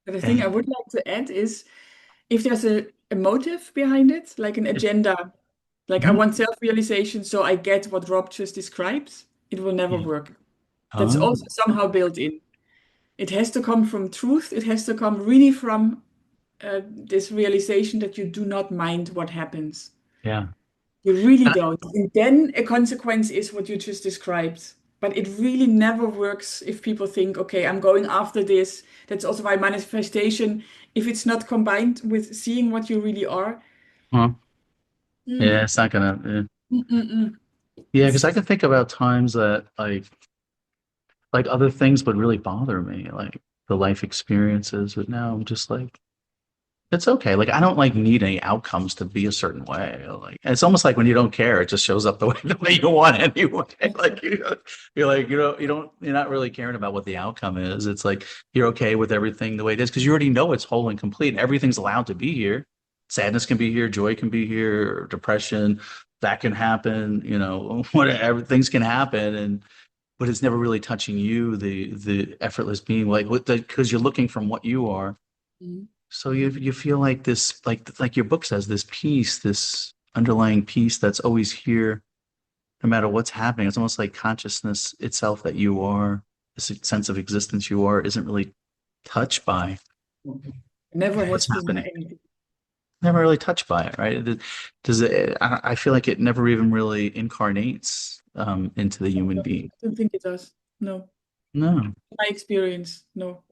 But the thing I And would like to add is if there's a motive behind it, like an agenda, like I Mhm. want self-realization, so I get what Rob just describes, it will never Yeah. work. That's Oh, also somehow built in. It has to come from truth. It has to come really from this realization that you do not mind what happens. yeah. You really And don't. And then a consequence is what you just described. But it really never works if people think, okay, I'm going after this. That's also why manifestation, if it's not combined with seeing what you really are, huh? mm, Yeah, it's not gonna. Yeah, mm, mm, mm. yeah, It's because I just, can think about times that like other things would really bother me, like the life experiences. But now I'm just like, it's okay. Like I don't like need any outcomes to be a certain way. Like it's almost like when you don't care, it just shows up the way you want anyway. Like you're like you're not really caring about what the outcome is. It's like you're okay with everything the way it is because you already know it's whole and complete. And everything's allowed to be here. Sadness can be here, joy can be here, depression, that can happen. Whatever things can happen, and but it's never really touching you, the effortless being, like because you're looking from what you are. mm, So you feel like this, like your book says, this peace, this underlying peace that's always here, no matter what's happening. It's almost like consciousness itself that you are, this sense of existence you are, isn't really touched by never has what's been happening. anything. Never really touched by it, right? Does it? I feel like it never even really incarnates into the human No, being. I don't think it does. No. No, My experience, no.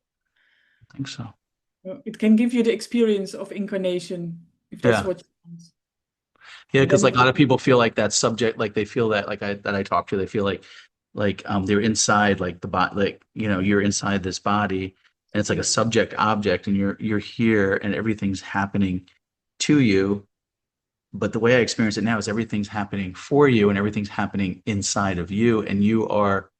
I think so. No. It can give you the experience of incarnation, if that's Yeah. what you want. Yeah, And because then like a lot of people feel like that subject, like they feel that I talk to, they feel like they're inside like the body, like you're inside this body, and it's like a yes. subject object, and you're here, and everything's happening to you. But the way I experience it now is everything's happening for you, and everything's happening inside of you, and you are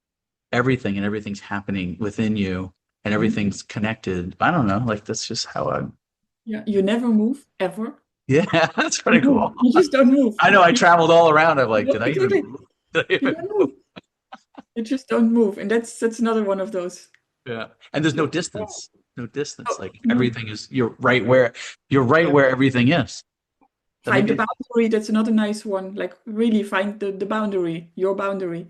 everything, and everything's happening within you, and Mhm. everything's connected. I don't know, like that's just how I. Yeah, you never move ever. Yeah, that's pretty No, cool. you just don't move. I know I You, traveled all around. I'm like, no, did I even exactly. move? Did I You even don't move? move. You just don't move, and that's another one of those. Yeah. And there's no Like, distance. No distance. oh, Like no. everything is you're right Yeah. where everything is. That Find make the it boundary. That's another nice one. Like really find the boundary, your boundary.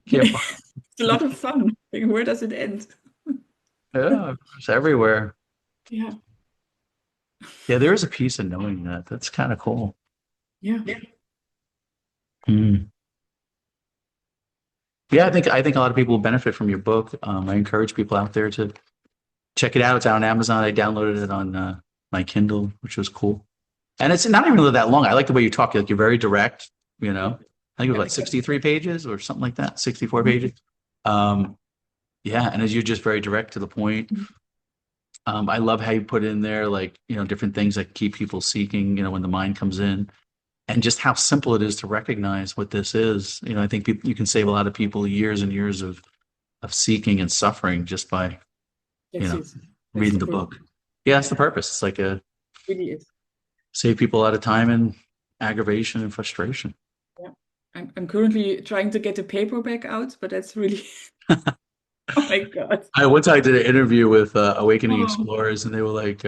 can't It's a lot of fun. Like, where does it end? yeah, it's everywhere. Yeah. Yeah, there is a peace in knowing that. That's kind of cool. Yeah. Mm. Yeah, I think a lot of people will benefit from your book. I encourage people out there to check it out. It's out on Amazon. I downloaded it on my Kindle, which was cool. And it's not even really that long. I like the way you talk. Like you're very direct, you know. I think it was Yeah, like 63 pages or something like that, 64 Mhm. pages. Um, yeah, and as you're just very direct to the point. I love how you put in there like, different things that keep people seeking, when the mind comes in, and just how simple it is to recognize what this is. I think you can save a lot of people years and years of seeking and suffering just by, you That's know, it. That's reading the the purpose. book. Yeah, that's the Yeah, purpose. It's like really is. save people a lot of time and aggravation and frustration. Yeah. I'm currently trying to get the paperback out, but that's really, oh my God. I one time did an interview with Awakening Oh. Explorers, and they were like,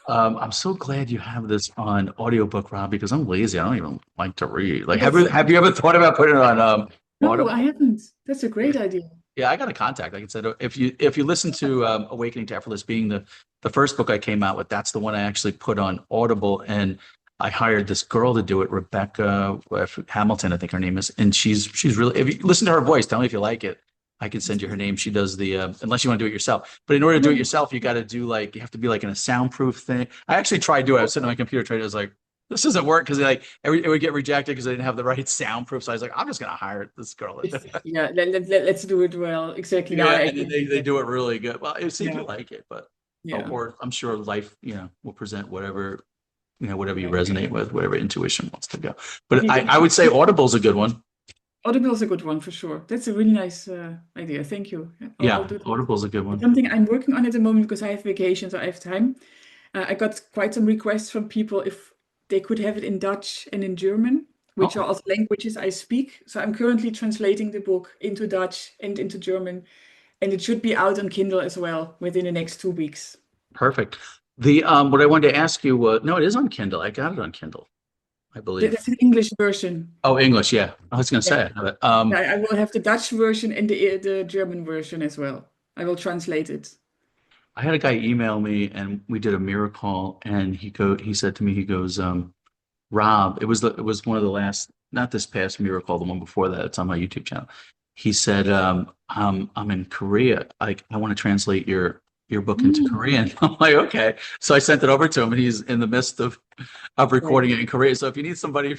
I'm so glad you have this on audiobook, Rob, because I'm lazy. I don't even like to read. Like, have you That's, have you ever thought about putting it on no, I Audible? haven't. That's a great idea. Yeah, I got a contact. Like I said, if you listen to Awakening to Effortless Being, the first book I came out with, that's the one I actually put on Audible, and I hired this girl to do it, Rebecca Hamilton, I think her name is, and she's really. If you listen to her voice, tell me if you like it. I can send you her name. She does the unless you want to do it yourself. But in order to do it Yeah. yourself, you got to do like you have to be like in a soundproof thing. I actually tried doing it. I was sitting on my computer trying. I was like, this doesn't work because like it would get rejected because I didn't have the right soundproof. So I was like, I'm just gonna hire this girl. Yeah, let's do it well. Exactly. Now Yeah, I and then can. they do it really good. Well, see if you Yeah. like it, but Yeah. or I'm sure life, will present whatever you Yeah. resonate with, whatever intuition wants to go. But Maybe I would say Audible's a good one. Audible is a good one for sure. That's a really nice idea. Thank you. Yeah, I'll Yeah, do that. Audible's a good It's one. something I'm working on at the moment because I have vacation, so I have time. I got quite some requests from people if they could have it in Dutch and in German, which are Oh, also languages I speak. So I'm currently translating the book into Dutch and into German, and it should be out on Kindle as well within the next 2 weeks. perfect. The what I wanted to ask you was no, it is on Kindle. I got it on Kindle, I believe. That's an English version. Oh, English, yeah. I was gonna Yeah. say I have it. I will have the Dutch version and the German version as well. I will translate it. I had a guy email me and we did a mirror call and he said to me, he goes, Rob, it was one of the last, not this past miracle, the one before that. It's on my YouTube channel. He said, I'm in Korea. I want to translate your book into Mm, Korean. I'm like, okay. So I sent it over to him, and he's in the midst of great. recording it in Korea. So if you need somebody,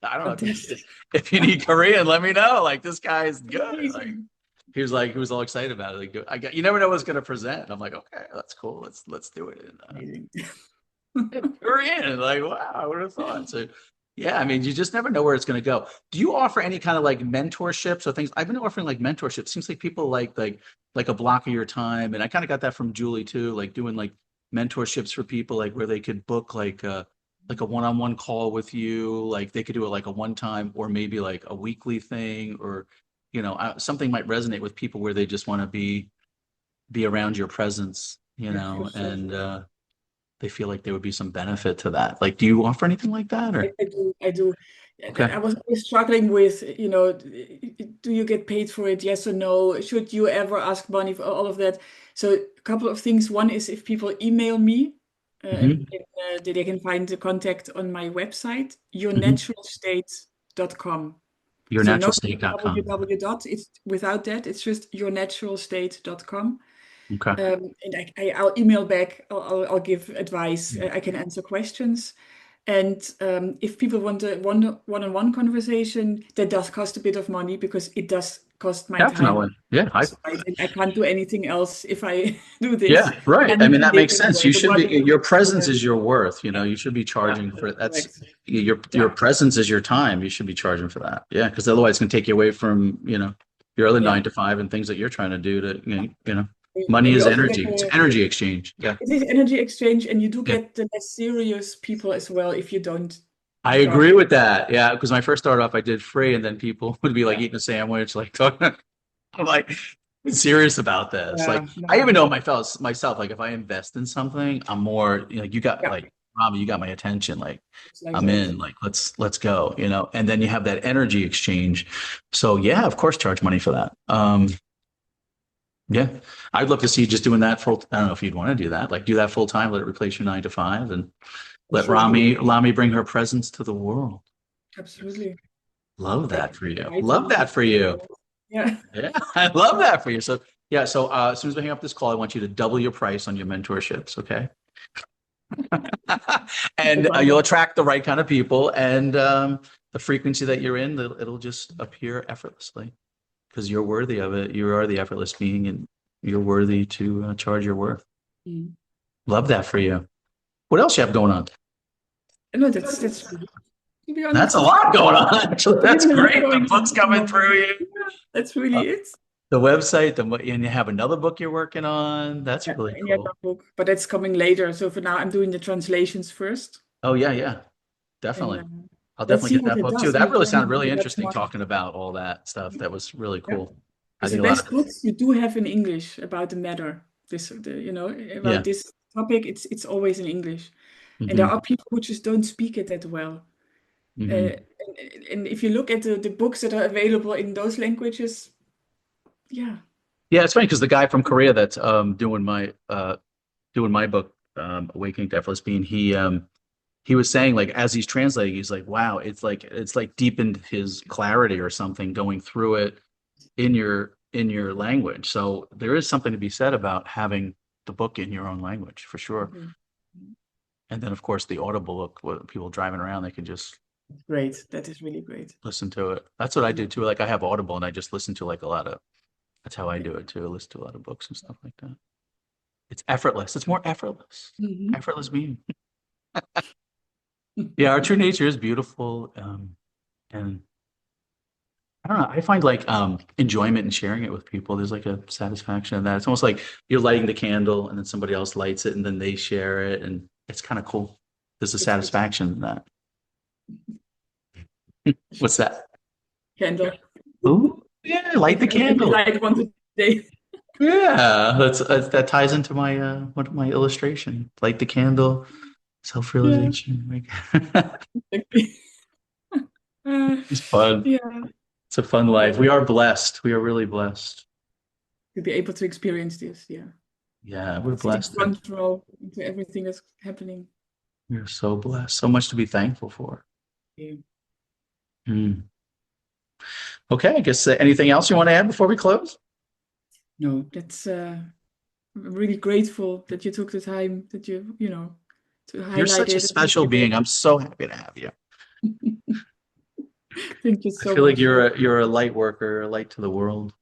I don't know Fantastic. if you need Korean, let me know. Like this guy's good. Like Amazing. he was all excited about it. Like, you never know what's going to present. I'm like, okay, that's cool. Let's do it Amazing. in Korean. Like, wow, I would have thought. So, yeah, I mean, you just never know where it's going to go. Do you offer any kind of like mentorships or things? I've been offering like mentorship. Seems like people like a block of your time, and I kind of got that from Julie too. Like doing like mentorships for people, like where they could book like a one-on-one call with you. Like they could do it like a one time or maybe like a weekly thing, or something might resonate with people where they just want to be around your presence, Yeah, for sure. and they feel like there would be some benefit to that. Like, do you offer anything like that or? I do. I do. Okay. I was always struggling with, do you get paid for it? Yes or no? Should you ever ask money for all of that? So a couple of things. One is if people email me, Hmm. they can find the contact on my website, Hmm. yournaturalstate.com. So no Yournaturalstate.com. www dot, it's without that, it's just yournaturalstate.com. Okay. And I'll email back, I'll give advice, I can answer questions. And if people want a one-on-one conversation, that does cost a bit of money because it does cost my time. Definitely. Yeah. I can't do anything else if I do this. Yeah. And I Right. I need mean, to that live makes as sense. well. You The should be, money, your presence uh, is your worth. You should be yeah, charging for that's correct. your Yeah, presence is your time. You should be charging for that. Yeah. Because otherwise it's going to take you away from, your other yeah. 9 to 5 and things that you're trying to do to, money And you is also get energy. It's energy exchange. Yeah. it is energy exchange, and you do Yeah. get the less serious people as well if you don't I charge. agree with that. Yeah, because when I first started off, I did free, and then people would be like Yeah, eating a sandwich, like talking. I'm like, I'm serious about this. Like, yeah, I even no, know myself. Like, if I invest in something, I'm more. You got yeah, like, Rami, you got my attention. Like, it's like I'm that. in. Like, let's go. And then you have that energy exchange. So yeah, of course, charge money for that. Yeah, I'd love to see you just doing that full. I don't know if you'd want to do that. Like, do that full time. Let it replace your 9 to 5, and For Let sure. Rami bring her presence to the world. Absolutely. Love Like that for you. writing Love that for you. yeah. Yeah, I love that for you. So yeah, so as soon as we hang up this call, I want you to double your price on your mentorships, okay? And you'll attract the right kind of people, and the frequency that you're in, it'll just appear effortlessly because you're worthy of it. You are the effortless being, and you're worthy to charge your worth. Mm. Love that for you. What else you have going on? No, that's to be That's a honest. lot going on. Actually, that's Really a lot great. The going on book's at the coming through moment. you. Yeah, that's Uh, really it. the website, and you have another book you're working on. That's Yeah, really any other cool. book, but that's coming later. So for now, I'm doing the translations first, Oh yeah, yeah, and definitely. I'll let's definitely see get what that it book too. does. That really sounded Maybe really that's interesting my talking about all that stuff. That was really yeah. cool. I Because the think a lot best of books you do have in English about the matter. About yeah. this topic, it's always in English, and there Hmm. are people who just don't speak it that well. Hmm. And if you look at the books that are available in those languages, yeah. Yeah, it's funny because the guy from Korea that's doing my book, Awakening to Effortless Being, he was saying like as he's translating, he's like, wow, it's like deepened his clarity or something going through it in your language. So there is something to be said about having the book in your own language for sure. Mhm. And then of course the Audible book, with people driving around, they can just Great. That is really great. listen to it. That's what I Yeah. do too. Like I have Audible and I just listen to like a lot of, that's how I Okay. do it too. I listen to a lot of books and stuff like that. It's effortless. It's more effortless. Mhm. Effortless being. Yeah, our true nature is beautiful. And I don't know. I find like enjoyment in sharing it with people. There's like a satisfaction in that. It's almost like you're lighting the candle and then somebody else lights it and then they share it. And it's kind of cool. There's a It's good. satisfaction in that. What's that? Candle. Ooh, yeah, light the I maybe candle. light one today. Yeah, that ties into my one of my illustration. Light the candle, Yeah. self-realization. Exactly. Uh, It's fun. yeah. It's a fun Yeah. life. We are blessed. We are really blessed. To be able to experience this. Yeah. Yeah, we're Sitting blessed. front row into everything that's happening. We're so blessed. So much to be thankful for. Yeah. Hmm. Okay, I guess anything else you want to add before we close? No, that's I'm really grateful that you took the time that to You're highlight such a it and special share being. I'm so happy to have you. it. Thank you I so feel like much for you're a light worker, a light to the world.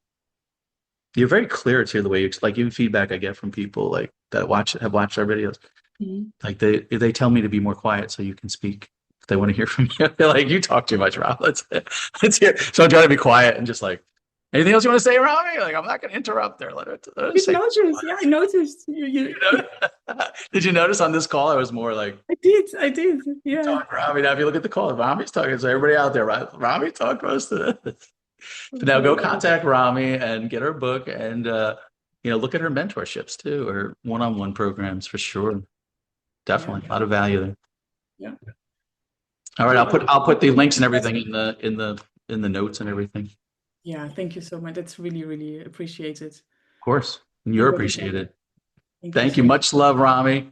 You're very clear too, the way you like even feedback I get from people like that have watched our videos. Mhm. Like they tell me to be more quiet so you can speak. They want to hear from you. They're like, you talk too much, Rob. Let's hear. So I'm trying to be quiet and just like, anything else you want to say, Robbie? Like, I'm not going to interrupt there. Let her Did say notice. Yeah, I noticed. You what Did you notice on this call? I was more like, I did. you Yeah. talk, Robbie. Now, if you look at the call, Rami's talking. So everybody out there, right? Rami talk most of this. So now go Yeah. contact Rami and get her book and look at her mentorships too, or one-on-one programs for sure. Yeah. Definitely a lot of value there. Yeah. All right, So I'll put the links and everything in the notes and everything. Of yeah, thank you so much. That's really, really appreciated. course. You're Everybody can. appreciated. Thank you Thank you. so much. Much love, Rami.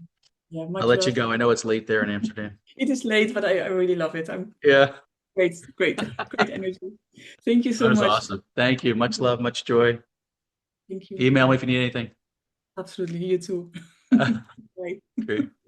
Yeah, I'll much let you love. go. I know it's late there in Amsterdam. It is late, but I really love it. I'm Yeah, great, great, great energy. Thank you that so was much. awesome. Thank you. Much love, much joy. Thank you. Email me if you need anything. Absolutely. You too. Bye. Great.